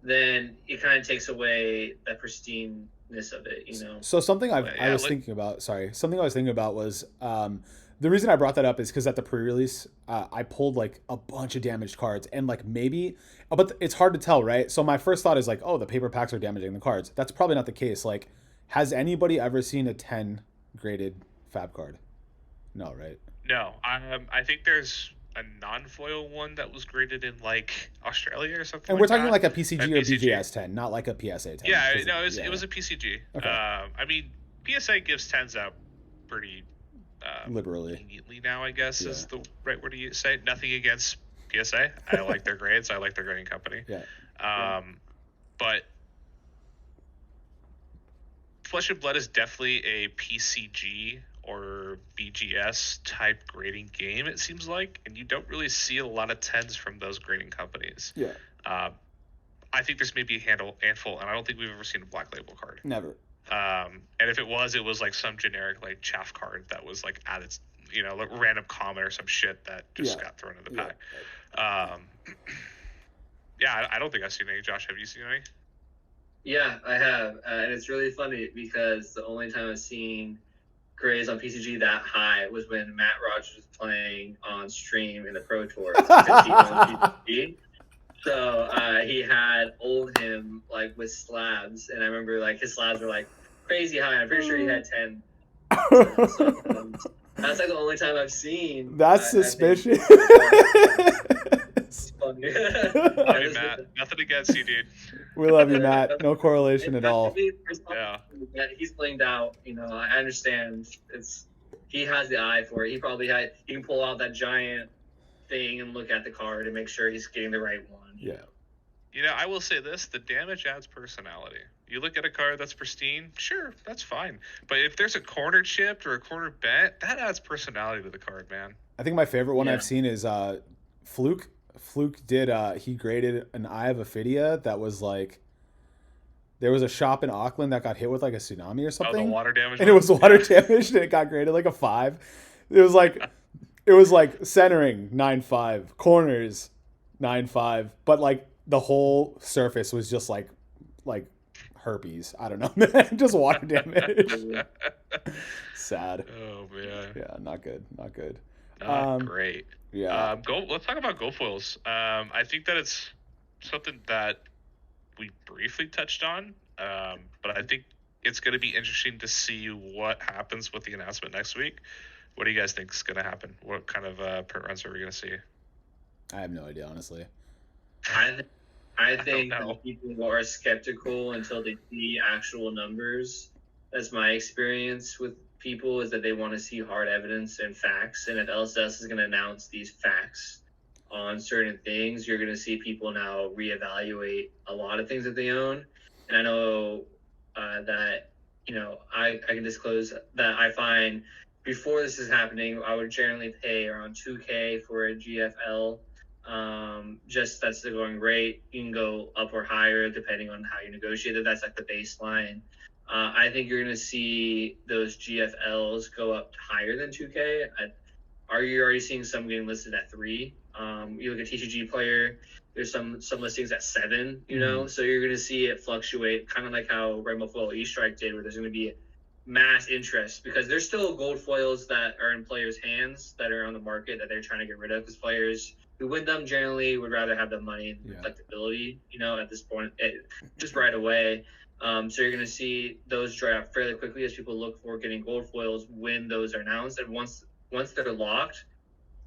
then it kind of takes away the pristineness of it, So something I was thinking about was the reason I brought that up is because at the pre-release, I pulled like a bunch of damaged cards and like but it's hard to tell, right? So my first thought is like, oh, the paper packs are damaging the cards. That's probably not the case. Like, has anybody ever seen a 10 graded Fab card? No, right? No, I think there's a non-foil one that was graded in like Australia or something. And we're talking like a PCG or BGS 10, not like a PSA 10. Yeah, no, it was a PCG. Okay. I mean, PSA gives 10s out pretty liberally. Leniently now, I guess is the right word to say. Nothing against PSA. I like their grades. I like their grading company. Yeah. But Flesh and Blood is definitely a PCG or BGS type grading game, it seems like, and you don't really see a lot of 10s from those grading companies. Yeah. I think there's maybe a handful, and I don't think we've ever seen a black label card. Never. And if it was like some generic like chaff card that was like at its like random comment or some shit that just got thrown in the pack. I don't think I've seen any. Josh, have you seen any? Yeah, I have, and it's really funny because the only time I've seen grades on PCG that high was when Matt Rogers was playing on stream in the Pro Tour. So he had old him like with slabs, and I remember like his slabs were like crazy high. I'm pretty sure he had 10. That's like the only time I've seen. That's suspicious. It's funny. Hey, Matt, nothing against you, dude. We love you, Matt. No correlation at all. Yeah, he's blinged out. I understand. He has the eye for it. He can pull out that giant thing and look at the card and make sure he's getting the right one. Yeah. I will say this: the damage adds personality. You look at a card that's pristine, sure, that's fine. But if there's a corner chipped or a corner bent, that adds personality to the card, man. I think my favorite one I've seen is Fluke. Fluke did he graded an Eye of Ophidia that was like, there was a shop in Auckland that got hit with like a tsunami or something. Oh, the water damage. And it was water damaged and it got graded like a 5. It was like centering 9.5, corners 9.5, but like the whole surface was just like herpes. I don't know, man. Just water damage. Sad. Oh man. Yeah, not good. Not good. Not great. Yeah. Let's talk about gold foils. I think that it's something that we briefly touched on, but I think it's going to be interesting to see what happens with the announcement next week. What do you guys think is going to happen? What kind of print runs are we going to see? I have no idea, honestly. I think that people are skeptical until they see actual numbers. That's my experience with people, is that they want to see hard evidence and facts. And if LSS is going to announce these facts on certain things, you're going to see people now reevaluate a lot of things that they own. And I know that, I can disclose that I find before this is happening, I would generally pay around $2K for a GFL. Just that's the going rate. You can go up or higher depending on how you negotiate it. That's like the baseline. I think you're going to see those GFLs go up higher than 2K. You're already seeing some getting listed at 3. You look at TCG Player, There's some listings at 7, you know, so you're going to see it fluctuate, kind of like how Rainbow Foil E-Strike did, where there's going to be mass interest because there's still gold foils that are in players' hands that are on the market that they're trying to get rid of because players who win them generally would rather have the money and collectability, you know, at this point, just right away. So you're going to see those dry up fairly quickly as people look for getting gold foils when those are announced. And once they're locked,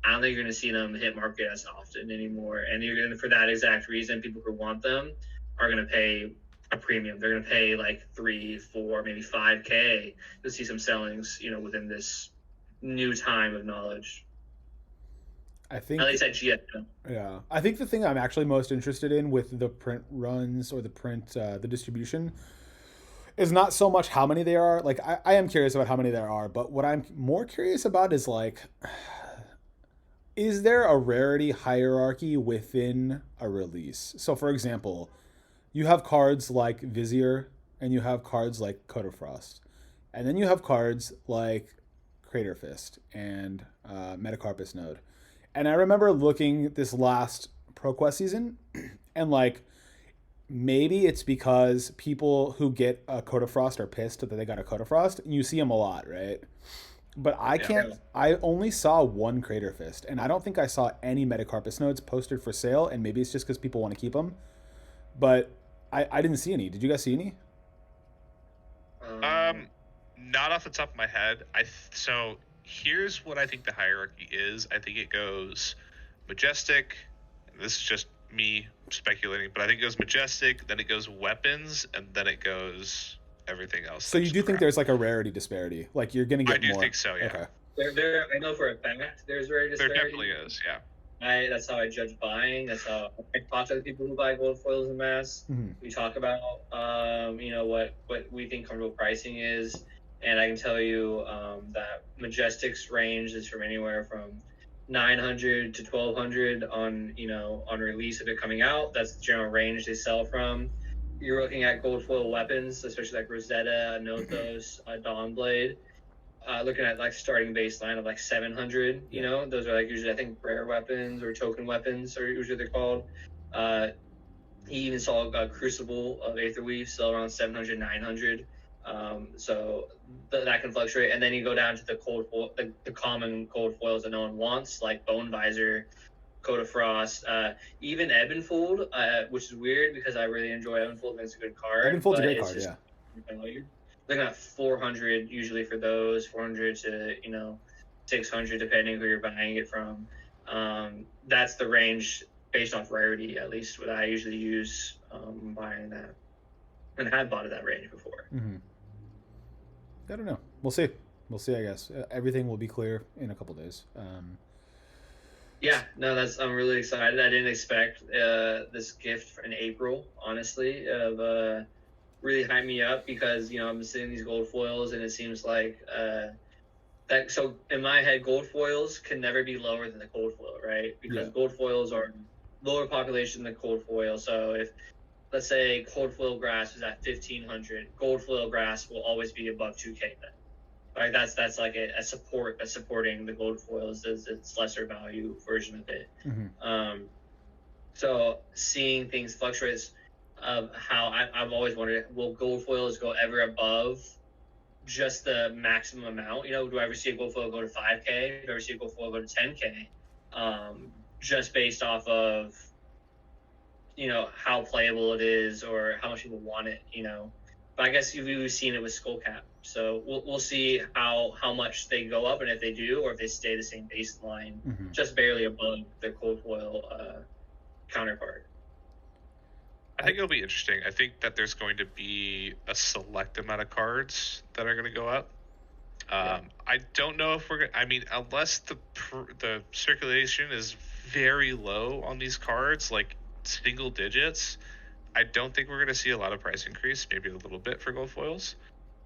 I don't think you're going to see them hit market as often anymore. And you're going to, for that exact reason, people who want them are going to pay a premium. They're going to pay like 3, 4, maybe 5K to see some sellings, you know, within this new time of knowledge. I think at least at GSM. Yeah, I think the thing I'm actually most interested in with the print runs or the print the distribution is not so much how many there are. Like I am curious about how many there are, but what I'm more curious about is like, is there a rarity hierarchy within a release? So, for example, you have cards like Vizier, and you have cards like Code of Frost, and then you have cards like Crater Fist and Metacarpus Node. And I remember looking this last ProQuest season, and like maybe it's because people who get a Code of Frost are pissed that they got a Code of Frost, and you see them a lot, right? But I can't. I only saw one Crater Fist, and I don't think I saw any Metacarpus nodes posted for sale. And maybe it's just because people want to keep them. But I didn't see any. Did you guys see any? Not off the top of my head. So here's what I think the hierarchy is. I think it goes Majestic. This is just me speculating, but I think it goes Majestic, then it goes Weapons, and then it goes everything else. So you do think there's like a rarity disparity? Like you're gonna get more? I do think so, yeah. Okay. I know for a fact there's rarity disparity. There definitely is, yeah. That's how I judge buying. That's how I talk to the people who buy gold foils en masse. Mm-hmm. We talk about, you know, what we think comfortable pricing is. And I can tell you that Majestic's range is from anywhere from 900 to 1200 on, you know, on release of it coming out. That's the general range they sell from. You're looking at gold foil weapons, especially like Rosetta, Nothos, Dawnblade. Looking at like starting baseline of like 700, you know, those are like usually I think rare weapons or token weapons are usually they're called. He even saw a Crucible of Aetherweave sell around 700, 900. So that can fluctuate. And then you go down to the cold foil, the common cold foils that no one wants, like Bone Visor, Code of Frost, even Ebonfold, which is weird because I really enjoy Ebonfold and it's a good card. Ebonfold's a great card, yeah. Looking at 400 usually for those, 400 to, you know, 600 depending who you're buying it from. That's the range based off rarity, at least what I usually use buying that. And I have bought at that range before. Mm-hmm. I don't know. We'll see. We'll see, I guess. Everything will be clear in a couple days. Yeah, no, I'm really excited. I didn't expect this gift in April, honestly, of really hype me up because, you know, I'm seeing these gold foils and it seems like that. So in my head, gold foils can never be lower than the cold foil, right? Because gold foils are lower population than cold foil. So if, let's say, cold foil grass is at 1500, gold foil grass will always be above 2K then. Right? That's like a support that's supporting the gold foils as its lesser value version of it. Mm-hmm. So seeing things fluctuate of how I've always wondered, will gold foils go ever above just the maximum amount? You know, do I ever see a gold foil go to 5K? Do I ever see a gold foil go to 10K? Just based off of, you know, how playable it is or how much people want it, you know. But I guess we've seen it with Skullcap. So we'll see how much they go up and if they do or if they stay the same baseline, just barely above the cold foil counterpart. I think it'll be interesting. I think that there's going to be a select amount of cards that are going to go up. I don't know if we're going to, I mean, unless the circulation is very low on these cards, like single digits, I don't think we're going to see a lot of price increase, maybe a little bit for gold foils.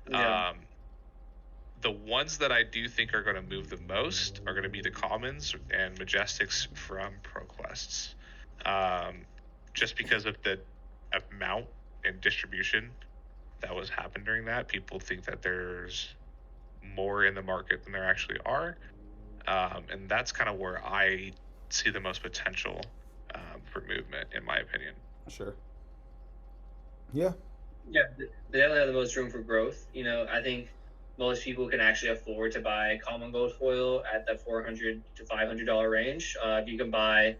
Yeah. The ones that I do think are going to move the most are going to be the commons and majestics from ProQuests. Just because of the amount and distribution that was happened during that. People think that there's more in the market than there actually are. And that's kind of where I see the most potential for movement, in my opinion. Sure. Yeah. Yeah, they definitely have the most room for growth. I think most people can actually afford to buy common gold foil at the $400 to $500 range. If you can buy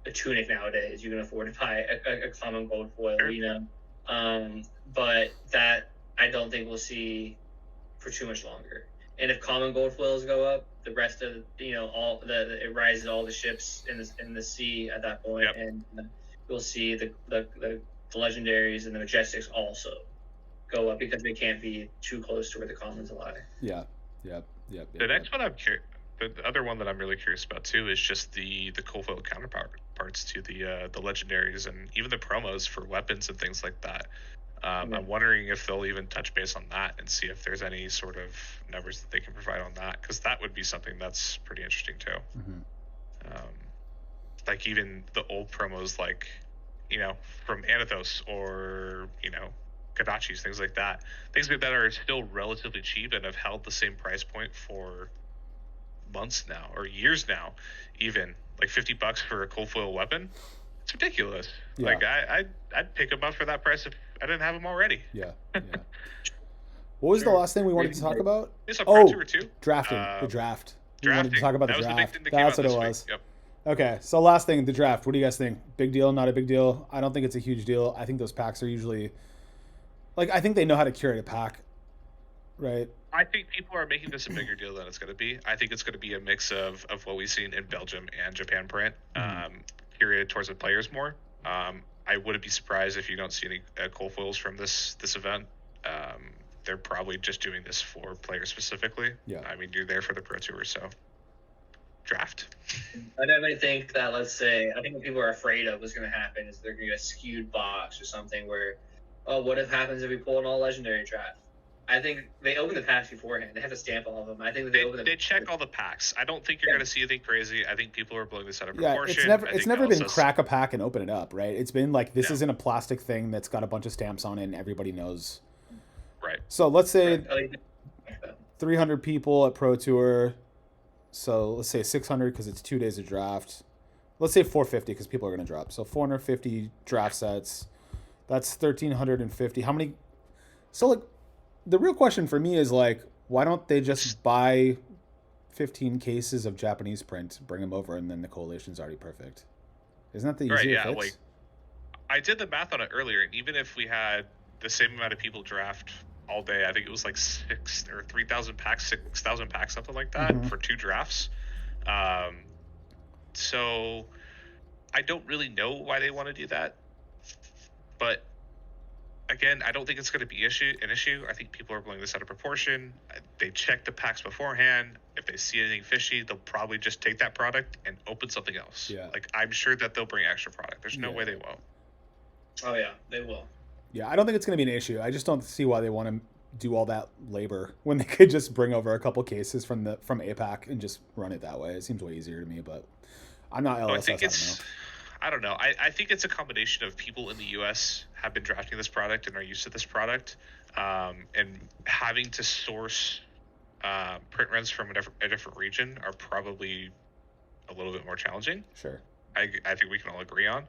a tunic nowadays, you can afford to buy a common gold foil. Sure. But that I don't think we'll see for too much longer. And if common gold foils go up, the rest of all it rises all the ships in the sea at that point, Yep. and we'll see the legendaries and the majestics also go up because they can't be too close to where the commons lie. Yeah. The next one the other one that I'm really curious about too is just the cool foil counterparts to the legendaries and even the promos for weapons and things like that. I'm wondering if they'll even touch base on that and see if there's any sort of numbers that they can provide on that, because that would be something that's pretty interesting too. Like even the old promos, like from Anathos or Kadachis, things like that, things that are still relatively cheap and have held the same price point for months now or years now, even like $50 for a cold foil weapon. It's ridiculous. Yeah. Like I'd pick them up for that price if I didn't have them already. Yeah. What was the last thing we wanted to talk about? Drafting. The draft. We wanted to talk about the draft. That's what it was. Yep. Okay, so last thing, the draft. What do you guys think? Big deal, not a big deal? I don't think it's a huge deal. I think those packs are usually I think they know how to curate a pack, right? I think people are making this a bigger deal than it's going to be. I think it's going to be a mix of what we've seen in Belgium and Japan print, curated towards the players more. I wouldn't be surprised if you don't see any cold foils from this event. They're probably just doing this for players specifically. Yeah. I mean, you're there for the Pro Tour, so draft. I definitely think that, I think what people are afraid of was going to happen is they're going to get a skewed box or something where, what if happens if we pull an all legendary draft? I think they open the packs beforehand. They have to stamp all of them. I think they check all the packs. I don't think you're going to see anything crazy. I think people are blowing this out of proportion. It's never been crack a pack and open it up, right? It's been like this isn't a plastic thing that's got a bunch of stamps on it and everybody knows. Right. So let's say 300 people at Pro Tour. So let's say 600 because it's 2 days of draft. Let's say 450 because people are going to drop. So 450 draft sets. That's 1,350. How many? So the real question for me is why don't they just buy 15 cases of Japanese print, bring them over, and then the collation's already perfect? Isn't that the easier fix? I did the math on it earlier, and even if we had the same amount of people draft all day, I think it was 3,000 packs, 6,000 packs, something like that, for 2 drafts. So I don't really know why they want to do that, but again, I don't think it's going to be an issue. I think people are blowing this out of proportion. They check the packs beforehand. If they see anything fishy, they'll probably just take that product and open something else. Yeah. I'm sure that they'll bring extra product. There's no way they won't. Oh yeah, they will. Yeah, I don't think it's going to be an issue. I just don't see why they want to do all that labor when they could just bring over a couple cases from APAC and just run it that way. It seems way easier to me, but I'm not LSS. I don't know. I think it's a combination of people in the U.S. have been drafting this product and are used to this product, and having to source print runs from a different region are probably a little bit more challenging. Sure. I think we can all agree on.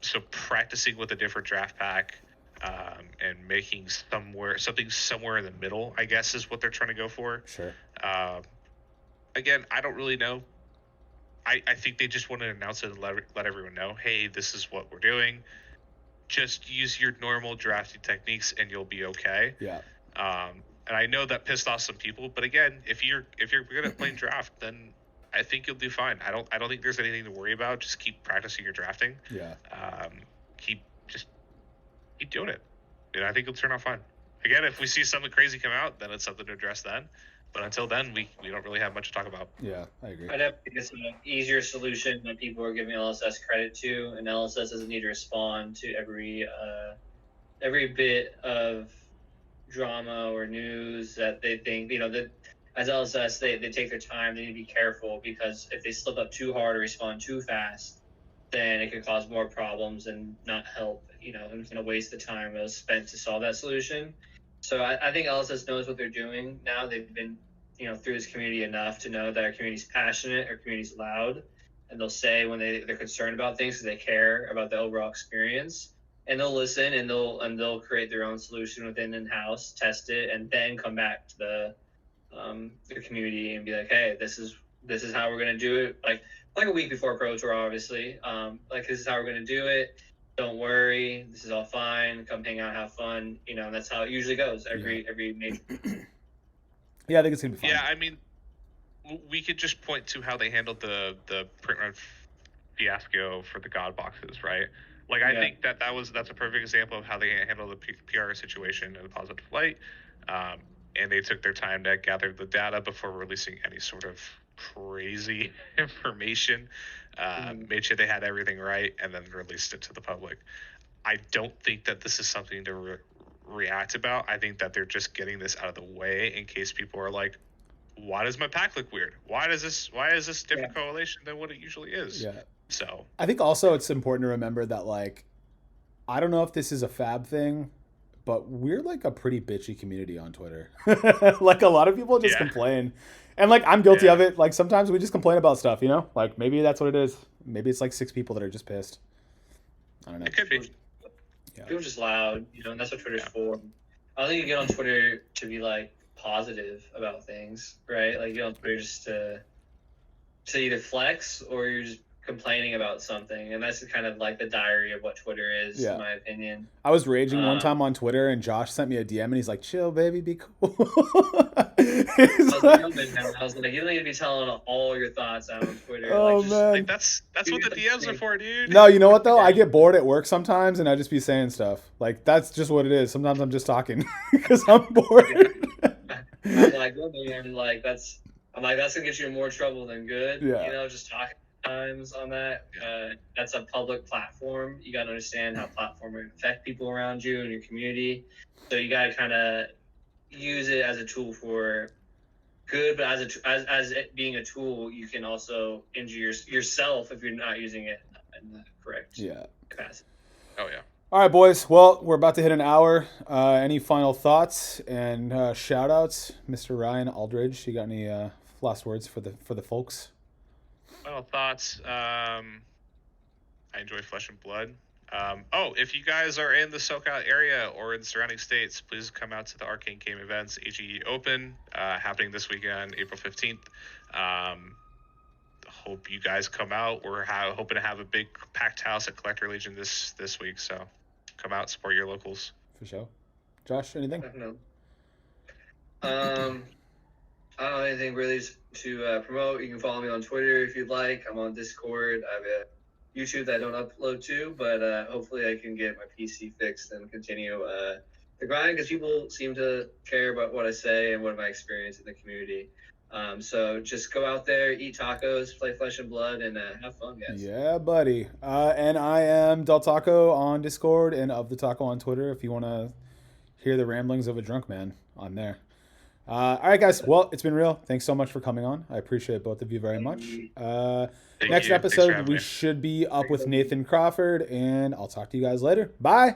So practicing with a different draft pack and making something somewhere in the middle, I guess, is what they're trying to go for. Sure. Again, I don't really know. I think they just want to announce it and let everyone know, hey, this is what we're doing. Just use your normal drafting techniques and you'll be okay. Yeah. And I know that pissed off some people, but again, if you're good at playing draft, then I think you'll do fine. I don't think there's anything to worry about. Just keep practicing your drafting. Yeah. Keep doing it. And I think it'll turn out fine. Again, if we see something crazy come out, then it's something to address then. But until then, we don't really have much to talk about. Yeah, I agree. I definitely think it's an easier solution than people are giving LSS credit to, and LSS doesn't need to respond to every bit of drama or news that they think, that as LSS, they take their time. They need to be careful because if they slip up too hard or respond too fast, then it could cause more problems and not help, and it's going to waste the time that was spent to solve that solution. So I think LSS knows what they're doing now. They've been, through this community enough to know that our community's passionate, our community's loud, and they'll say when they're concerned about things because they care about the overall experience, and they'll listen, and they'll create their own solution within in-house, test it, and then come back to the community and be like, hey, this is how we're gonna do it. Like a week before Pro Tour, obviously. Like, this is how we're gonna do it. Don't worry, this is all fine. Come hang out, have fun. You know, and that's how it usually goes every major. Yeah, I think it's gonna be fine. Yeah, I mean, we could just point to how they handled the print run fiasco for the God boxes, right? Like, I think that's a perfect example of how they handled the PR situation in a positive light. And they took their time to gather the data before releasing any sort of crazy information. Made sure they had everything right, and then released it to the public. I don't think that this is something to react about. I think that they're just getting this out of the way in case people are like, why does my pack look weird? Why is this different correlation than what it usually is? Yeah. So I think also it's important to remember that, like, I don't know if this is a fab thing, but we're like a pretty bitchy community on Twitter. Like, a lot of people just complain. And like, I'm guilty of it. Like, sometimes we just complain about stuff, you know? Like, maybe that's what it is. Maybe it's like 6 people that are just pissed. I don't know. It could be. People are just loud, you know, and that's what Twitter's for. I don't think you get on Twitter to be like positive about things, right? Like, you get on Twitter just to either flex, or you're just complaining about something, and that's kind of like the diary of what Twitter is, in my opinion. I was raging one time on Twitter, and Josh sent me a DM, and he's like, "Chill, baby, be cool." I was like, you don't need to be telling all your thoughts out on Twitter. Oh, like, man, like, that's what the DMs are for, dude. No, you know what though? I get bored at work sometimes, and I just be saying stuff. Like, that's just what it is. Sometimes I'm just talking because I'm bored. I'm like, oh, man, like that's gonna get you in more trouble than good. You know, just talking times on that. That's a public platform. You got to understand how platform will affect people around you and your community. So you got to kind of use it as a tool for good, but as it being a tool, you can also injure yourself if you're not using it in the correct capacity. Oh yeah. All right, boys. Well, we're about to hit an hour. Any final thoughts and shout outs? Mr. Ryan Aldridge, you got any last words for the folks? Final thoughts. I enjoy Flesh and Blood. If you guys are in the SoCal area or in the surrounding states, please come out to the Arcane Game events, AGE Open, happening this weekend, April 15th. Hope you guys come out. We're hoping to have a big packed house at Collector Legion this week, so come out, support your locals. For sure. Josh, anything? No. I don't know anything really to promote. You can follow me on Twitter if you'd like. I'm on Discord. I have a YouTube that I don't upload to, but hopefully I can get my PC fixed and continue the grind, because people seem to care about what I say and what my experience in the community. So just go out there, eat tacos, play Flesh and Blood, and have fun, guys. Yeah, buddy. And I am Del Taco on Discord and Of the Taco on Twitter. If you want to hear the ramblings of a drunk man, I'm there. All right, guys. Well, it's been real. Thanks so much for coming on. I appreciate both of you very much. Next episode, we should be up with Nathan Crawford, and I'll talk to you guys later. Bye.